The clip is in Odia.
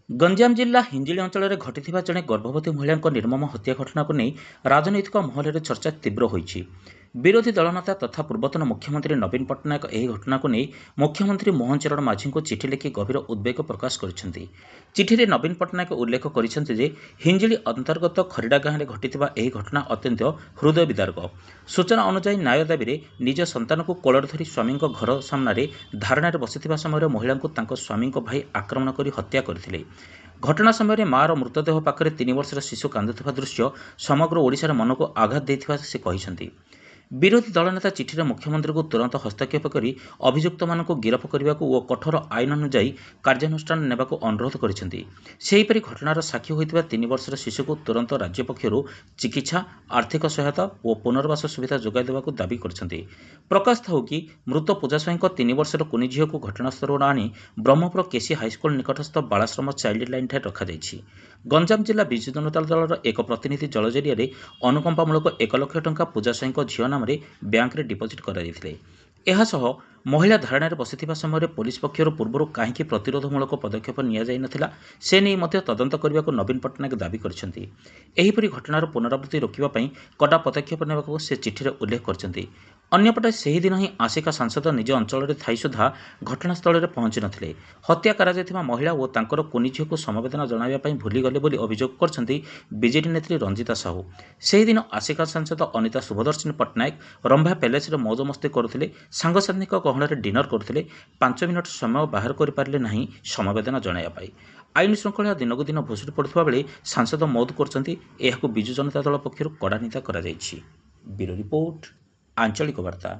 ଗଞ୍ଜାମ ଜିଲ୍ଲା ହିଞ୍ଜିଳି ଅଞ୍ଚଳରେ ଘଟିଥିବା ଜଣେ ଗର୍ଭବତୀ ମହିଳାଙ୍କ ନିର୍ମମ ହତ୍ୟା ଘଟଣାକୁ ନେଇ ରାଜନୈତିକ ମହଲରେ ଚର୍ଚ୍ଚା ତୀବ୍ର ହୋଇଛି। ବିରୋଧୀ ଦଳ ନେତା ତଥା ପୂର୍ବତନ ମୁଖ୍ୟମନ୍ତ୍ରୀ ନବୀନ ପଟ୍ଟନାୟକ ଏହି ଘଟଣାକୁ ନେଇ ମୁଖ୍ୟମନ୍ତ୍ରୀ ମୋହନ ଚରଣ ମାଝୀଙ୍କୁ ଚିଠି ଲେଖି ଗଭୀର ଉଦ୍ବେଗ ପ୍ରକାଶ କରିଛନ୍ତି। ଚିଠିରେ ନବୀନ ପଟ୍ଟନାୟକ ଉଲ୍ଲେଖ କରିଛନ୍ତି ଯେ ହିଞ୍ଜିଳି ଅନ୍ତର୍ଗତ ଖରିଡ଼ା ଗାଁରେ ଘଟିଥିବା ଏହି ଘଟଣା ଅତ୍ୟନ୍ତ ହୃଦୟ ବିଦାରକ। ସୂଚନା ଅନୁଯାୟୀ ନ୍ୟାୟ ଦାବିରେ ନିଜ ସନ୍ତାନକୁ କୋଳରେ ଧରି ସ୍ୱାମୀଙ୍କ ଘର ସାମ୍ନାରେ ଧାରଣାରେ ବସିଥିବା ସମୟରେ ମହିଳାଙ୍କୁ ତାଙ୍କ ସ୍ୱାମୀଙ୍କ ଭାଇ ଆକ୍ରମଣ କରି ହତ୍ୟା କରିଥିଲେ। ଘଟଣା ସମୟରେ ମା'ର ମୃତଦେହ ପାଖରେ 3 ବର୍ଷର ଶିଶୁ କାନ୍ଦୁଥିବା ଦୃଶ୍ୟ ସମଗ୍ର ଓଡ଼ିଶାର ମନକୁ ଆଘାତ ଦେଇଥିବା ସେ କହିଛନ୍ତି। ବିରୋଧୀ ଦଳ ନେତା ଚିଠିରେ ମୁଖ୍ୟମନ୍ତ୍ରୀଙ୍କୁ ତୁରନ୍ତ ହସ୍ତକ୍ଷେପ କରି ଅଭିଯୁକ୍ତମାନଙ୍କୁ ଗିରଫ କରିବାକୁ ଓ କଠୋର ଆଇନ ଅନୁଯାୟୀ କାର୍ଯ୍ୟାନୁଷ୍ଠାନ ନେବାକୁ ଅନୁରୋଧ କରିଛନ୍ତି। ସେହିପରି ଘଟଣାର ସାକ୍ଷୀ ହୋଇଥିବା 3 ବର୍ଷର ଶିଶୁକୁ ତୁରନ୍ତ ରାଜ୍ୟ ପକ୍ଷରୁ ଚିକିତ୍ସା, ଆର୍ଥିକ ସହାୟତା ଓ ପୁନର୍ବାସ ସୁବିଧା ଯୋଗାଇ ଦେବାକୁ ଦାବି କରିଛନ୍ତି। ପ୍ରକାଶ ଥାଉ କି ମୃତ ପୂଜା ସ୍ୱାଇଁଙ୍କ 3 ବର୍ଷର କୁନି ଝିଅକୁ ଘଟଣାସ୍ଥଳରୁ ଆଣି ବ୍ରହ୍ମପୁର କେସି ହାଇସ୍କୁଲ ନିକଟସ୍ଥ ବାଳାଶ୍ରମ ଚାଇଲ୍ଡ ଲାଇନ୍ଠାରେ ରଖାଯାଇଛି। ଗଞ୍ଜାମ ଜିଲ୍ଲା ବିଜୁ ଜନତା ଦଳର ଏକ ପ୍ରତିନିଧି ଦଳ ଜରିଆରେ ଅନୁକମ୍ପାମୂଳକ 1 ଲକ୍ଷ ଟଙ୍କା ପୂଜା ସ୍ୱାଇଁଙ୍କ ଝିଅ ନାମରେ ବ୍ୟାଙ୍କରେ ଡିପୋଜିଟ୍ କରାଯାଇଥିଲେ। ଏହାସହ ମହିଳା ଧାରଣାରେ ବସିଥିବା ସମୟରେ ପୋଲିସ ପକ୍ଷରୁ ପୂର୍ବରୁ କାହିଁକି ପ୍ରତିରୋଧମୂଳକ ପଦକ୍ଷେପ ନିଆଯାଇନଥିଲା ସେ ନେଇ ମଧ୍ୟ ତଦନ୍ତ କରିବାକୁ ନବୀନ ପଟ୍ଟନାୟକ ଦାବି କରିଛନ୍ତି। ଏହିପରି ଘଟଣାର ପୁନରାବୃତ୍ତି ରୋକିବା ପାଇଁ କଡ଼ା ପଦକ୍ଷେପ ନେବାକୁ ସେ ଚିଠିରେ ଉଲ୍ଲେଖ କରିଛନ୍ତି। ଅନ୍ୟପଟେ ସେହିଦିନ ହିଁ ଆସିକା ସାଂସଦ ନିଜ ଅଞ୍ଚଳରେ ଥାଇ ସୁଦ୍ଧା ଘଟଣାସ୍ଥଳରେ ପହଞ୍ଚି ନଥିଲେ। ହତ୍ୟା କରାଯାଇଥିବା ମହିଳା ଓ ତାଙ୍କର କୁନି ଝିଅକୁ ସମବେଦନା ଜଣାଇବା ପାଇଁ ଭୁଲିଗଲେ ବୋଲି ଅଭିଯୋଗ କରିଛନ୍ତି ବିଜେଡି ନେତ୍ରୀ ରଞ୍ଜିତା ସାହୁ। ସେହିଦିନ ଆସିକା ସାଂସଦ ଅନିତା ଶୁଭଦର୍ଶିନୀ ପଟ୍ଟନାୟକ ରମ୍ଭା ପ୍ୟାଲେସରେ ମୌଜମସ୍ତି କରୁଥିଲେ, ସାଙ୍ଗସାଥୀଙ୍କ ଗହଣରେ ଡିନର କରୁଥିଲେ। 5 ମିନିଟ୍ ସମୟ ବାହାର କରିପାରିଲେ ନାହିଁ ସମବେଦନା ଜଣାଇବା ପାଇଁ। ଆଇନ ଶୃଙ୍ଖଳା ଦିନକୁ ଦିନ ଭୁଷୁଡ଼ି ପଡ଼ୁଥିବା ବେଳେ ସାଂସଦ ମୌଜ କରୁଛନ୍ତି, ଏହାକୁ ବିଜୁ ଜନତା ଦଳ ପକ୍ଷରୁ କଡ଼ା ନିନ୍ଦା କରାଯାଇଛି। ବ୍ୟୁରୋ ରିପୋର୍ଟ, ଆଞ୍ଚଳିକ ବାର୍ତ୍ତା।